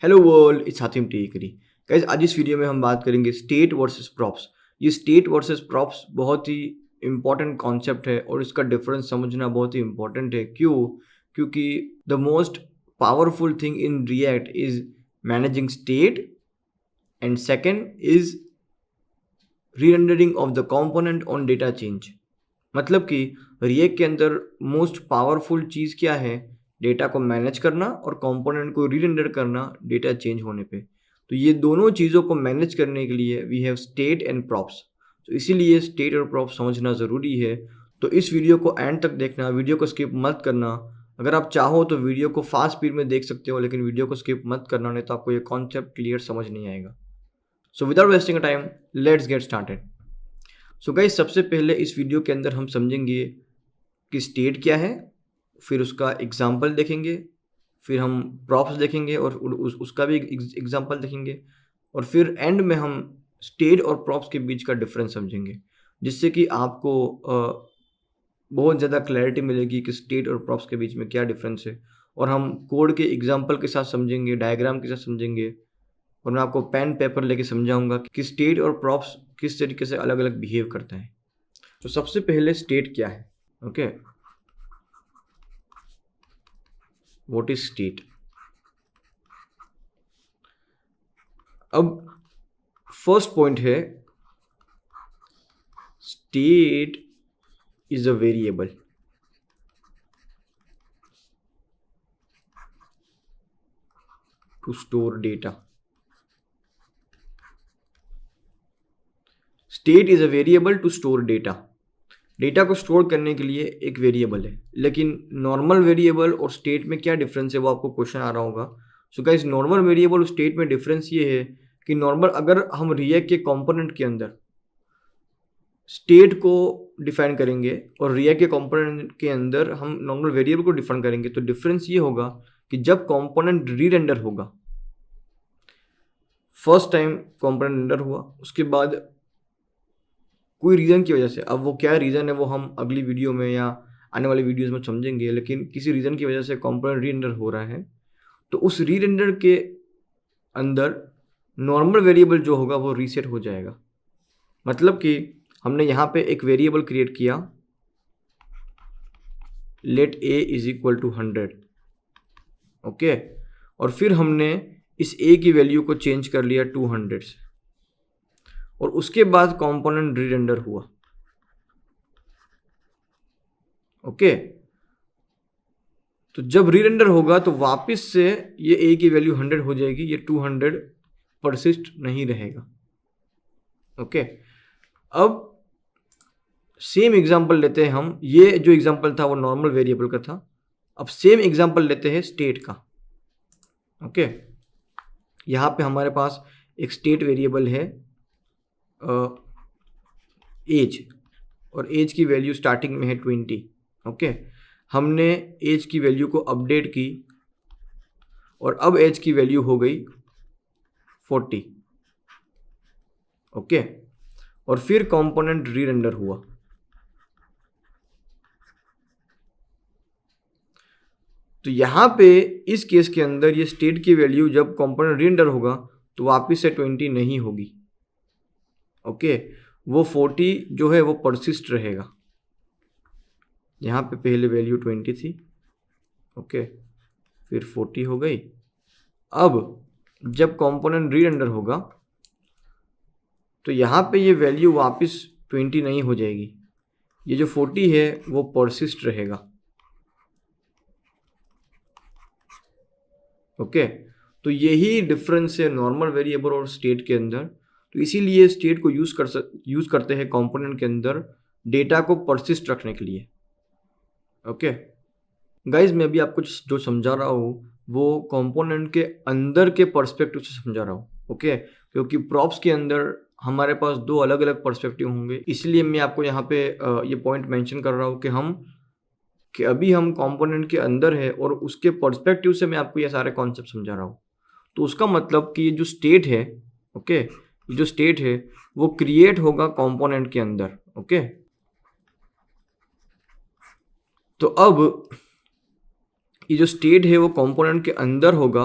Hello world, it's Hatim Tekri. Guys, आज इस video में हम बात करेंगे स्टेट वर्सेस प्रॉप्स। ये स्टेट वर्सेस प्रॉप्स बहुत ही इंपॉर्टेंट कॉन्सेप्ट है और इसका डिफरेंस समझना बहुत ही इंपॉर्टेंट है। क्यों? क्योंकि the most powerful thing in React is managing state and second is rerendering of the component on data change. मतलब कि रिएक्ट के अंदर मोस्ट पावरफुल चीज़ क्या है? डेटा को मैनेज करना और कंपोनेंट को रीरेंडर करना डेटा चेंज होने पे। तो ये दोनों चीज़ों को मैनेज करने के लिए we have state and props. तो इसीलिए स्टेट और प्रॉप्स समझना ज़रूरी है। तो इस वीडियो को एंड तक देखना, वीडियो को स्किप मत करना। अगर आप चाहो तो वीडियो को फास्ट स्पीड में देख सकते हो, लेकिन वीडियो को स्किप मत करना, नहीं तो आपको ये कॉन्सेप्ट क्लियर समझ नहीं आएगा। So without wasting time, let's get started. So guys, सबसे पहले इस वीडियो के अंदर हम समझेंगे कि स्टेट क्या है, फिर उसका एग्जाम्पल देखेंगे, फिर हम प्रॉप्स देखेंगे और उसका भी एग्जाम्पल देखेंगे, और फिर एंड में हम स्टेट और प्रॉप्स के बीच का डिफरेंस समझेंगे, जिससे कि आपको बहुत ज़्यादा क्लैरिटी मिलेगी कि स्टेट और प्रॉप्स के बीच में क्या डिफरेंस है। और हम कोड के एग्जाम्पल के साथ समझेंगे, डायग्राम के साथ समझेंगे, और मैं आपको पेन पेपर लेके समझाऊंगा कि स्टेट और प्रॉप्स किस तरीके से अलग अलग बिहेव करता है। तो सबसे पहले स्टेट क्या है? Okay, what is state? अब फर्स्ट पॉइंट है, state is a variable. To store data. State is a variable to store data. Data को स्टोर करने के लिए एक वेरिएबल है, लेकिन नॉर्मल वेरिएबल और स्टेट में क्या डिफरेंस है वो आपको क्वेश्चन आ रहा होगा। सो गाइस, नॉर्मल वेरिएबल और स्टेट में डिफरेंस ये है कि नॉर्मल अगर हम रिएक्ट के कंपोनेंट के अंदर स्टेट को डिफाइन करेंगे और रिएक्ट के कंपोनेंट के अंदर हम नॉर्मल वेरिएबल को डिफाइन करेंगे, तो डिफरेंस ये होगा कि जब कंपोनेंट रीरेंडर होगा, फर्स्ट टाइम कंपोनेंट रेंडर हुआ, उसके बाद कोई रीज़न की वजह से, अब वो क्या रीज़न है वो हम अगली वीडियो में या आने वाली वीडियोस में समझेंगे, लेकिन किसी रीज़न की वजह से कंपोनेंट रीरेंडर हो रहा है, तो उस रीरेंडर के अंदर नॉर्मल वेरिएबल जो होगा वो रीसेट हो जाएगा। मतलब कि हमने यहाँ पे एक वेरिएबल क्रिएट किया, let A is equal to 100। Okay, और फिर हमने इस ए की वैल्यू को चेंज कर लिया 200 से, और उसके बाद कंपोनेंट रीरेंडर हुआ। ओके, तो जब रीरेंडर होगा तो वापस से ये ए की वैल्यू 100 हो जाएगी, ये 200 परसिस्ट नहीं रहेगा। ओके, अब सेम एग्जांपल लेते हैं हम। ये जो एग्जांपल था वो नॉर्मल वेरिएबल का था। अब सेम एग्जांपल लेते हैं स्टेट का। ओके, यहाँ पे हमारे पास एक स्टेट वेरिएबल है एज, और एज की वैल्यू स्टार्टिंग में है 20। ओके, हमने एज की वैल्यू को अपडेट की और अब एज की वैल्यू हो गई 40। ओके, और फिर कंपोनेंट रीरेंडर हुआ। तो यहाँ पे इस केस के अंदर ये स्टेट की वैल्यू जब कंपोनेंट रीरेंडर होगा तो वापस से 20 नहीं होगी। ओके, वो 40 जो है वो परसिस्ट रहेगा। यहाँ पे पहले वैल्यू 20 थी, ओके, फिर 40 हो गई। अब जब कंपोनेंट रीरेंडर होगा तो यहाँ पे ये वैल्यू वापस 20 नहीं हो जाएगी, ये जो 40 है वो परसिस्ट रहेगा। ओके, तो यही डिफरेंस है नॉर्मल वेरिएबल और स्टेट के अंदर। तो इसीलिए स्टेट को यूज़ करते हैं कंपोनेंट के अंदर डेटा को परसिस्ट रखने के लिए। ओके गाइज, मैं अभी आपको जो समझा रहा हूँ वो कंपोनेंट के अंदर के पर्सपेक्टिव से समझा रहा हूँ। ओके, क्योंकि प्रॉप्स के अंदर हमारे पास दो अलग अलग पर्सपेक्टिव होंगे, इसलिए मैं आपको यहाँ पे ये पॉइंट मेंशन कर रहा हूँ कि अभी हम कंपोनेंट के अंदर है और उसके पर्सपेक्टिव से मैं आपको ये सारे कॉन्सेप्ट समझा रहा हूँ। तो उसका मतलब कि ये जो स्टेट है, ओके, ये जो स्टेट है वो क्रिएट होगा कंपोनेंट के अंदर। ओके, तो अब ये जो स्टेट है वो कंपोनेंट के अंदर होगा,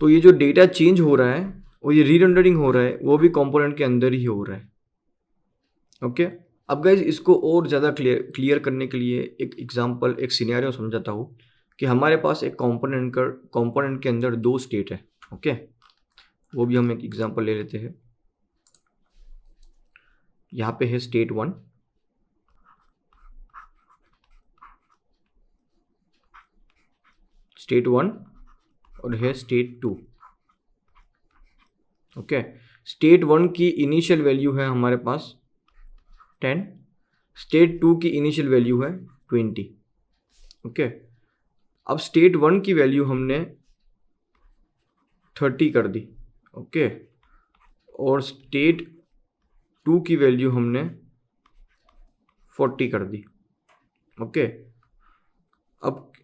तो ये जो डेटा चेंज हो रहा है और ये रीरेंडरिंग हो रहा है वो भी कंपोनेंट के अंदर ही हो रहा है। ओके, अब गाइज इसको और ज़्यादा क्लियर करने के लिए एक एग्जांपल, एक सिनेरियो समझाता हूँ कि हमारे पास एक कंपोनेंट के अंदर दो स्टेट है। ओके, वो भी हम एक एग्जांपल ले लेते हैं। यहाँ पे है स्टेट 1, और है स्टेट 2। ओके, स्टेट 1 की इनिशियल वैल्यू है हमारे पास 10, स्टेट 2 की इनिशियल वैल्यू है 20। ओके, अब स्टेट 1 की वैल्यू हमने 30 कर दी। ओके, और स्टेट 2 की वैल्यू हमने 40 कर दी। ओके,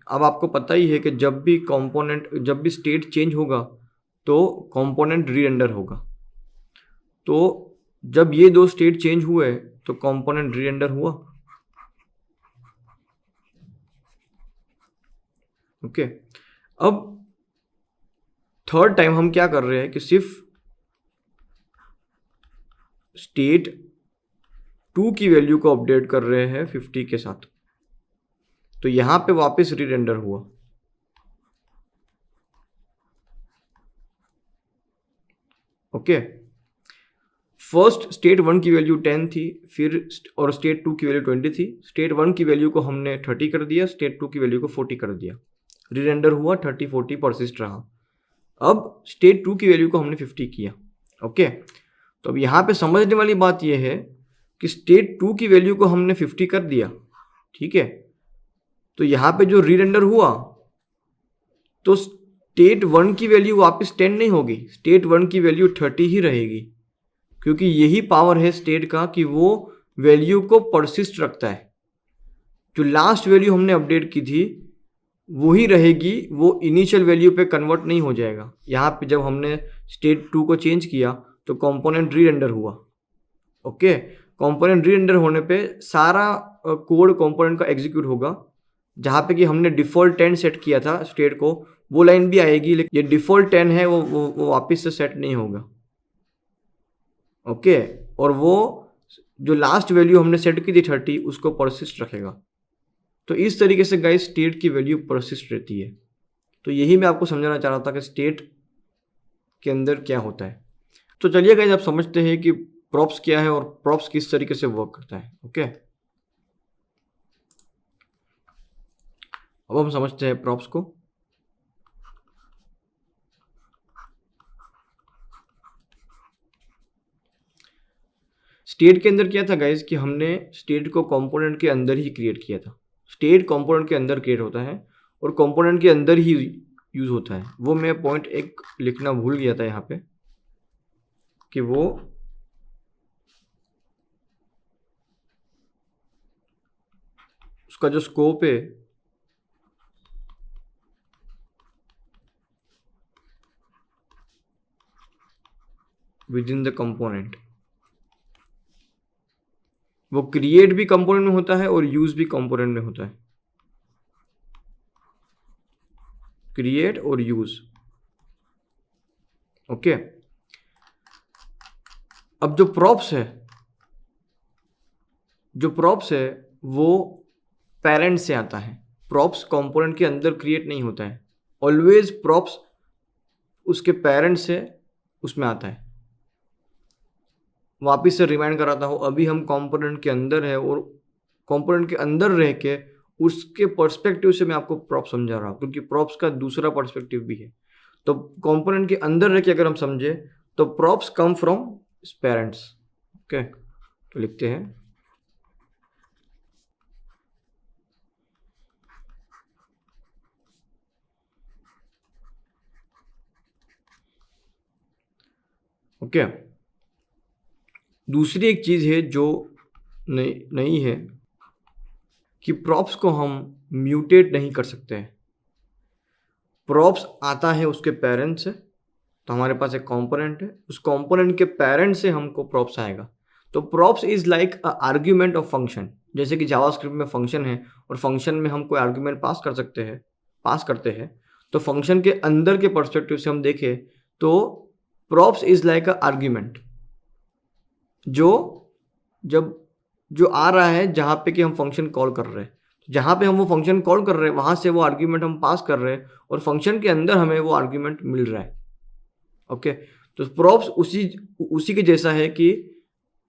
अब आपको पता ही है कि जब भी स्टेट चेंज होगा तो कंपोनेंट रीरेंडर होगा। तो जब ये दो स्टेट चेंज हुए तो कंपोनेंट रीरेंडर हुआ। ओके, अब थर्ड टाइम हम क्या कर रहे हैं कि सिर्फ स्टेट 2 की वैल्यू को अपडेट कर रहे हैं 50 के साथ, तो यहां पे वापस रीरेंडर हुआ। ओके, फर्स्ट स्टेट 1 की वैल्यू 10 थी, फिर और स्टेट 2 की वैल्यू 20 थी। स्टेट 1 की वैल्यू को हमने 30 कर दिया, स्टेट 2 की वैल्यू को 40 कर दिया। रीरेंडर हुआ, 30 40 परसिस्ट रहा। अब स्टेट 2 की वैल्यू को हमने 50 किया। ओके, तो अब यहाँ पे समझने वाली बात यह है कि स्टेट 2 की वैल्यू को हमने 50 कर दिया, ठीक है, तो यहाँ पे जो रीरेंडर हुआ तो स्टेट 1 की वैल्यू वापस 10 नहीं होगी, स्टेट 1 की वैल्यू 30 ही रहेगी, क्योंकि यही पावर है स्टेट का कि वो वैल्यू को परसिस्ट रखता है। जो लास्ट वैल्यू हमने अपडेट की थी वही रहेगी, वो इनिशियल वैल्यू पे कन्वर्ट नहीं हो जाएगा। यहाँ पे जब हमने स्टेट 2 को चेंज किया तो कंपोनेंट रीरेंडर हुआ। ओके, कंपोनेंट रीरेंडर होने पे सारा कोड कंपोनेंट का एग्जीक्यूट होगा। जहाँ पे कि हमने डिफ़ॉल्ट 10 सेट किया था स्टेट को, वो लाइन भी आएगी, लेकिन ये डिफ़ॉल्ट 10 है वो वापस से सेट नहीं होगा। ओके, और वो जो लास्ट वैल्यू हमने सेट की थी 30 उसको परसिस्ट रखेगा। तो इस तरीके से गाइस स्टेट की वैल्यू परसिस्ट रहती है। तो यही मैं आपको समझाना चाह रहा था कि स्टेट के अंदर क्या होता है। तो चलिए गाइस आप समझते हैं कि प्रॉप्स क्या है और प्रॉप्स किस तरीके से वर्क करता है। ओके, अब हम समझते हैं प्रॉप्स को। स्टेट के अंदर क्या था गाइस कि हमने स्टेट को कंपोनेंट के अंदर ही क्रिएट किया था। स्टेट कंपोनेंट के अंदर क्रिएट होता है और कंपोनेंट के अंदर ही यूज होता है। वो मैं पॉइंट एक लिखना भूल गया था यहाँ पे कि वो उसका जो स्कोप है विद इन द कंपोनेंट, वो क्रिएट भी कंपोनेंट में होता है और यूज भी कंपोनेंट में होता है। क्रिएट और यूज। ओके, अब जो प्रॉप्स है वो पेरेंट से आता है। प्रॉप्स कंपोनेंट के अंदर क्रिएट नहीं होता है, ऑलवेज प्रॉप्स उसके पेरेंट से उसमें आता है। वापिस से रिमाइंड कराता हूँ, अभी हम कंपोनेंट के अंदर है और कंपोनेंट के अंदर रह के उसके पर्सपेक्टिव से मैं आपको प्रॉप्स समझा रहा हूँ, क्योंकि प्रॉप्स का दूसरा पर्सपेक्टिव भी है। तो कंपोनेंट के अंदर रह के अगर हम समझे तो props come from parents. Okay, तो लिखते हैं ओके। दूसरी एक चीज़ है जो नहीं है कि प्रॉप्स को हम म्यूटेट नहीं कर सकते हैं। प्रॉप्स आता है उसके पेरेंट से, तो हमारे पास एक कंपोनेंट है, उस कंपोनेंट के पेरेंट से हमको प्रॉप्स आएगा। तो props is like a argument of function. जैसे कि जावास्क्रिप्ट में फंक्शन है और फंक्शन में हम कोई आर्ग्यूमेंट पास करते हैं, तो फंक्शन के अंदर के पर्सपेक्टिव से हम देखें तो props is like a argument, जो जब जो आ रहा है जहाँ पे कि हम फंक्शन कॉल कर रहे हैं, जहाँ पे हम वो फंक्शन कॉल कर रहे हैं वहाँ से वो आर्ग्यूमेंट हम पास कर रहे हैं और फंक्शन के अंदर हमें वो आर्ग्यूमेंट मिल रहा है। ओके, तो प्रॉप्स उसी उसी के जैसा है कि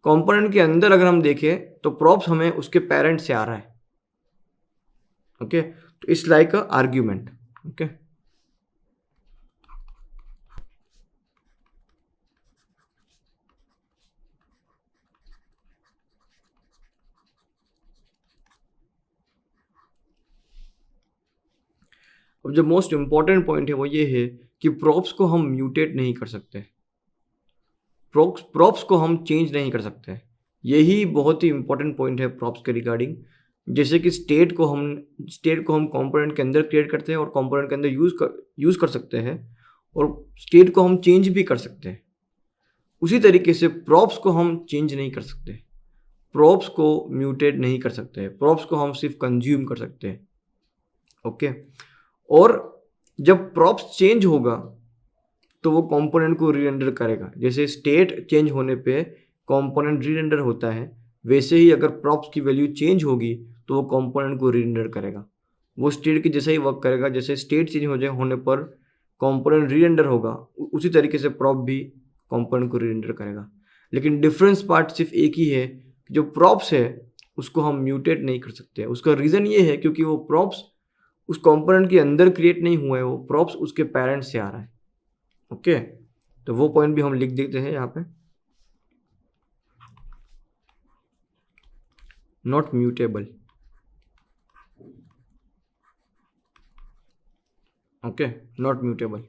कंपोनेंट के अंदर अगर हम देखें तो प्रॉप्स हमें उसके पेरेंट से आ रहा है। ओके, तो it's like a argument. Okay, अब जो मोस्ट इम्पॉर्टेंट पॉइंट है वो ये है कि प्रॉप्स को हम म्यूटेट नहीं कर सकते, प्रॉप्स को हम चेंज नहीं कर सकते। यही बहुत ही इंपॉर्टेंट पॉइंट है प्रॉप्स के रिगार्डिंग। जैसे कि स्टेट को हम कंपोनेंट के अंदर क्रिएट करते हैं और कंपोनेंट के अंदर यूज़ कर सकते हैं, और स्टेट को हम चेंज भी कर सकते हैं। उसी तरीके से प्रॉप्स को हम चेंज नहीं कर सकते, प्रॉप्स को म्यूटेट नहीं कर सकते, प्रॉप्स को हम सिर्फ कंज्यूम कर सकते हैं। ओके, और जब प्रॉप्स चेंज होगा तो वो कंपोनेंट को रीरेंडर करेगा। जैसे स्टेट चेंज होने पे कंपोनेंट रीरेंडर होता है, वैसे ही अगर प्रॉप्स की वैल्यू चेंज होगी तो वो कंपोनेंट को रीरेंडर करेगा। वो स्टेट के जैसा ही वर्क करेगा, जैसे स्टेट चेंज होने पर कंपोनेंट रीरेंडर होगा, उसी तरीके से प्रॉप भी कंपोनेंट को रीरेंडर करेगा। लेकिन डिफरेंस पार्ट सिर्फ एक ही है कि जो प्रॉप्स है उसको हम म्यूटेट नहीं कर सकते। उसका रीज़न ये है क्योंकि वो प्रॉप्स उस कंपोनेंट के अंदर क्रिएट नहीं हुआ है, वो प्रॉप्स उसके पेरेंट से आ रहा है। ओके, तो वो पॉइंट भी हम लिख देते हैं यहाँ पे, not mutable. Okay, not mutable.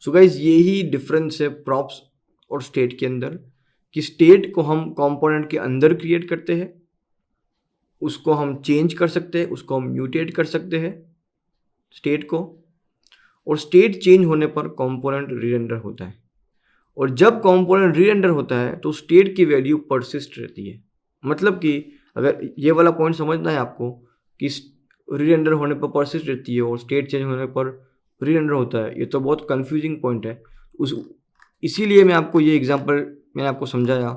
So guys यही डिफरेंस है प्रॉप्स और स्टेट के अंदर, कि स्टेट को हम कंपोनेंट के अंदर क्रिएट करते हैं, उसको हम चेंज कर सकते हैं, उसको हम म्यूटेट कर सकते हैं स्टेट को, और स्टेट चेंज होने पर कंपोनेंट रीरेंडर होता है। और जब कंपोनेंट रीरेंडर होता है तो स्टेट की वैल्यू परसिस्ट रहती है। मतलब कि अगर ये वाला पॉइंट समझना है आपको कि रीरेंडर होने पर परसिस्ट रहती है और स्टेट चेंज होने पर रीरेंडर होता है, ये तो बहुत कंफ्यूजिंग पॉइंट है। इसीलिए मैं आपको ये एग्जांपल मैंने आपको समझाया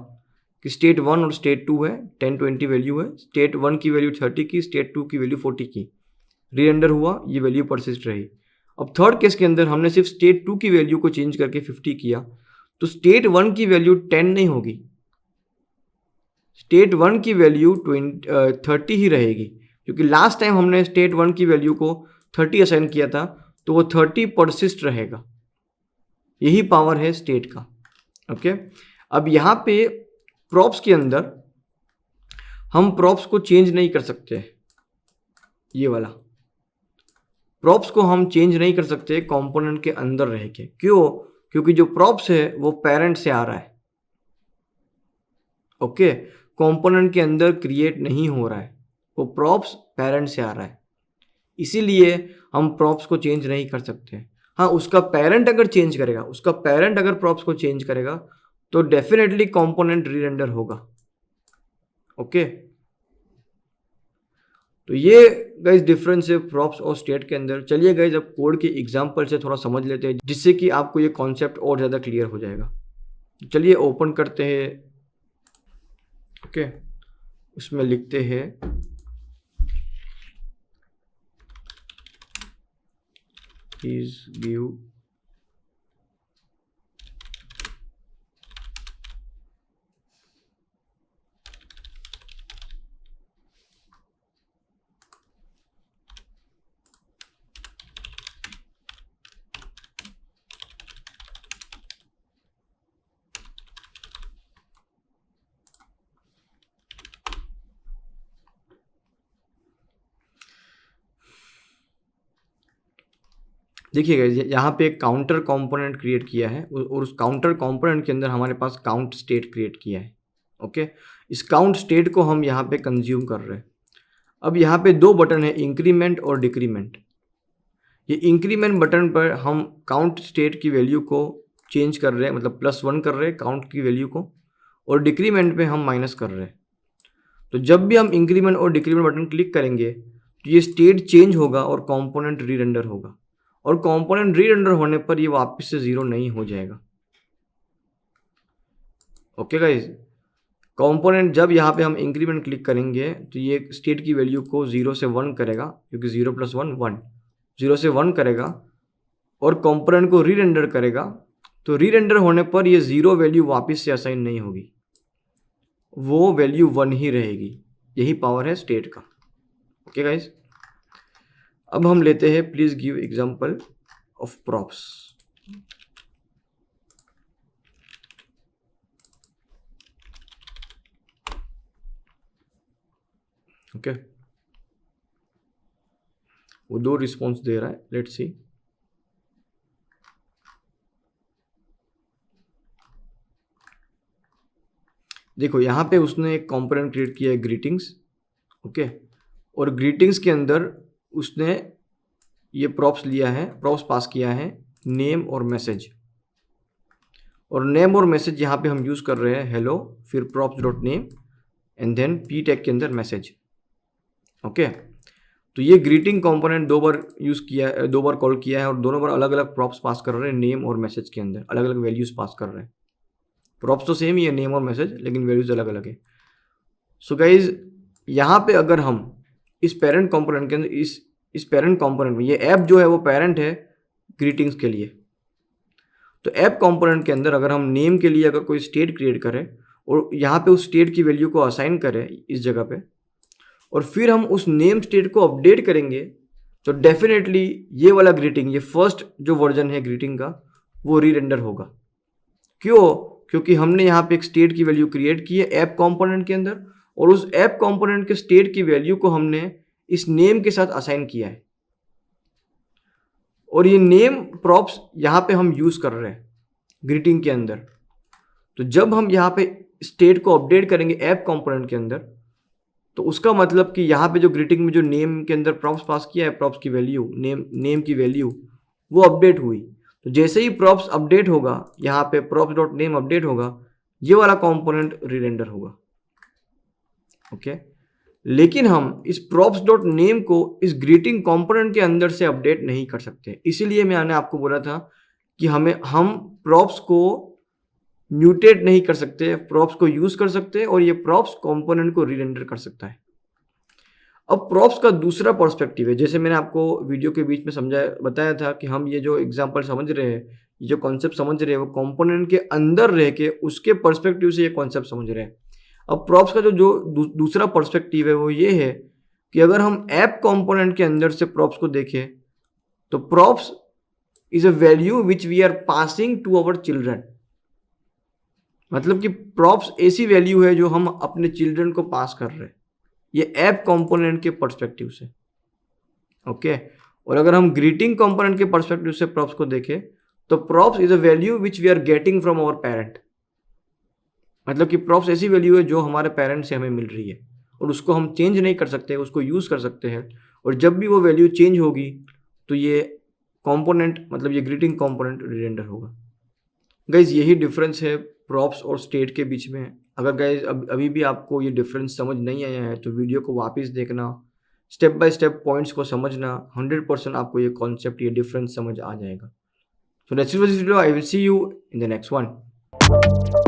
कि स्टेट 1 और स्टेट 2 है, 10-20 वैल्यू है, स्टेट 1 की वैल्यू 30 की, स्टेट 2 की वैल्यू 40 की, रीरेंडर हुआ, ये वैल्यू परसिस्ट रही। अब थर्ड केस के अंदर हमने सिर्फ स्टेट 2 की वैल्यू को चेंज करके 50 किया, तो स्टेट 1 की वैल्यू 10 नहीं होगी, स्टेट 1 की वैल्यू 30 ही रहेगी, क्योंकि लास्ट टाइम हमने स्टेट 1 की वैल्यू को 30 असाइन किया था, तो वो 30 परसिस्ट रहेगा। यही पावर है स्टेट का। ओके, अब यहाँ पे प्रॉप्स के अंदर हम प्रॉप्स को चेंज नहीं कर सकते, ये वाला प्रॉप्स को हम चेंज नहीं कर सकते कंपोनेंट के अंदर रह के। क्यों? क्योंकि जो प्रॉप्स है वो पेरेंट से आ रहा है। ओके, कंपोनेंट के अंदर क्रिएट नहीं हो रहा है, वो प्रॉप्स पेरेंट से आ रहा है, इसीलिए हम प्रॉप्स को चेंज नहीं कर सकते। हाँ, उसका पेरेंट अगर चेंज करेगा, उसका पेरेंट अगर प्रॉप्स को चेंज करेगा तो डेफिनेटली कंपोनेंट रीरेंडर होगा। ओके, तो ये गाइज डिफरेंस है प्रॉप्स और स्टेट के अंदर। चलिए गाइज अब कोड के एग्जांपल से थोड़ा समझ लेते हैं, जिससे कि आपको ये कॉन्सेप्ट और ज़्यादा क्लियर हो जाएगा। चलिए ओपन करते हैं। ओके, उसमें लिखते हैं प्लीज गिव देखिएगा यहाँ पे एक काउंटर कंपोनेंट क्रिएट किया है और उस काउंटर कंपोनेंट के अंदर हमारे पास काउंट स्टेट क्रिएट किया है। ओके, इस काउंट स्टेट को हम यहाँ पे कंज्यूम कर रहे हैं। अब यहाँ पे दो बटन है, इंक्रीमेंट और डिक्रीमेंट। ये इंक्रीमेंट बटन पर हम काउंट स्टेट की वैल्यू को चेंज कर रहे हैं, मतलब +1 कर रहे हैं काउंट की वैल्यू को, और डिक्रीमेंट पे हम माइनस कर रहे हैं। तो जब भी हम इंक्रीमेंट और डिक्रीमेंट बटन क्लिक करेंगे तो ये स्टेट चेंज होगा और कंपोनेंट रीरेंडर होगा। और कंपोनेंट री रेंडर होने पर ये वापस से 0 नहीं हो जाएगा। ओके गाइज, कंपोनेंट जब यहाँ पे हम इंक्रीमेंट क्लिक करेंगे तो ये स्टेट की वैल्यू को 0 से 1 करेगा, क्योंकि 0 + 1 1, 0 से 1 करेगा और कंपोनेंट को री रेंडर करेगा। तो री रेंडर होने पर ये 0 वैल्यू वापस से असाइन नहीं होगी, वो वैल्यू 1 ही रहेगी। यही पावर है स्टेट का। ओके गाइज, अब हम लेते हैं please give example of props. Okay, वो 2 रिस्पॉन्स दे रहा है, लेट्स सी। देखो यहाँ पे उसने एक कंपोनेंट क्रिएट किया है ग्रीटिंग्स। ओके, और ग्रीटिंग्स के अंदर उसने ये प्रॉप्स लिया है, प्रॉप्स पास किया है नेम और मैसेज। और नेम और मैसेज यहाँ पे हम यूज़ कर रहे हैं हेलो, फिर props dot name and then P tag के अंदर मैसेज। ओके, तो ये ग्रीटिंग कंपोनेंट 2 बार यूज़ किया है, 2 बार कॉल किया है और दोनों बार अलग अलग प्रॉप्स पास कर रहे हैं नेम और मैसेज के अंदर, अलग अलग वैल्यूज़ पास कर रहे हैं। प्रॉप्स तो सेम ही है नेम और मैसेज, लेकिन वैल्यूज़ अलग अलग है। सो गाइज, यहाँ पे अगर हम इस पेरेंट कंपोनेंट के अंदर इस पेरेंट कंपोनेंट में, ये ऐप जो है वो पेरेंट है ग्रीटिंग्स के लिए। तो ऐप कंपोनेंट के अंदर अगर हम नेम के लिए अगर कोई स्टेट क्रिएट करें और यहाँ पे उस स्टेट की वैल्यू को असाइन करें इस जगह पे, और फिर हम उस नेम स्टेट को अपडेट करेंगे, तो डेफिनेटली ये वाला ग्रीटिंग, ये फर्स्ट जो वर्जन है ग्रीटिंग का, वो री रेंडर होगा। क्यों? क्योंकि हमने यहाँ पे एक स्टेट की वैल्यू क्रिएट की है ऐप कंपोनेंट के अंदर, और उस ऐप कंपोनेंट के स्टेट की वैल्यू को हमने इस नेम के साथ असाइन किया है। और ये नेम प्रॉप्स यहाँ पे हम यूज़ कर रहे हैं ग्रीटिंग के अंदर। तो जब हम यहाँ पे स्टेट को अपडेट करेंगे ऐप कंपोनेंट के अंदर, तो उसका मतलब कि यहाँ पे जो ग्रीटिंग में जो नेम के अंदर प्रॉप्स पास किया है, प्रॉप्स की वैल्यू, नेम की वैल्यू, वो अपडेट हुई। तो जैसे ही प्रॉप्स अपडेट होगा, यहाँ पे प्रॉप्स डॉट नेम अपडेट होगा, ये वाला कंपोनेंट री रेंडर होगा। ओके, लेकिन हम इस प्रॉप्स डॉट नेम को इस ग्रीटिंग कंपोनेंट के अंदर से अपडेट नहीं कर सकते। इसीलिए मैंने आपको बोला था कि हम प्रॉप्स को म्यूटेट नहीं कर सकते, प्रॉप्स को यूज कर सकते हैं और ये प्रॉप्स कंपोनेंट को री रेंडर कर सकता है। अब प्रॉप्स का दूसरा पर्सपेक्टिव है, जैसे मैंने आपको वीडियो के बीच में बताया था कि हम ये जो एग्जांपल समझ रहे हैं, ये जो कॉन्सेप्ट समझ रहे हैं, वो कंपोनेंट के अंदर रह के उसके पर्सपेक्टिव से ये कॉन्सेप्ट समझ रहे हैं। अब प्रॉप्स का जो दूसरा पर्सपेक्टिव है वो ये है कि अगर हम ऐप कंपोनेंट के अंदर से प्रॉप्स को देखें, तो props is a value which we are passing to our children. मतलब कि प्रॉप्स ऐसी वैल्यू है जो हम अपने चिल्ड्रन को पास कर रहे हैं, ये ऐप कंपोनेंट के पर्सपेक्टिव से। ओके, और अगर हम ग्रीटिंग कंपोनेंट के पर्सपेक्टिव से प्रॉप्स को देखें, तो props is a value which we are getting from our parent. मतलब कि प्रॉप्स ऐसी वैल्यू है जो हमारे पेरेंट से हमें मिल रही है और उसको हम चेंज नहीं कर सकते, उसको यूज़ कर सकते हैं। और जब भी वो वैल्यू चेंज होगी तो ये कंपोनेंट, मतलब ये ग्रीटिंग कंपोनेंट री रेंडर होगा। गाइज, यही डिफरेंस है प्रॉप्स और स्टेट के बीच में। अगर गाइज अभी भी आपको ये डिफरेंस समझ नहीं आया है, तो वीडियो को वापस देखना, स्टेप बाय स्टेप पॉइंट्स को समझना, 100% आपको ये कॉन्सेप्ट, ये डिफरेंस समझ आ जाएगा। So next video I will see you in the next one.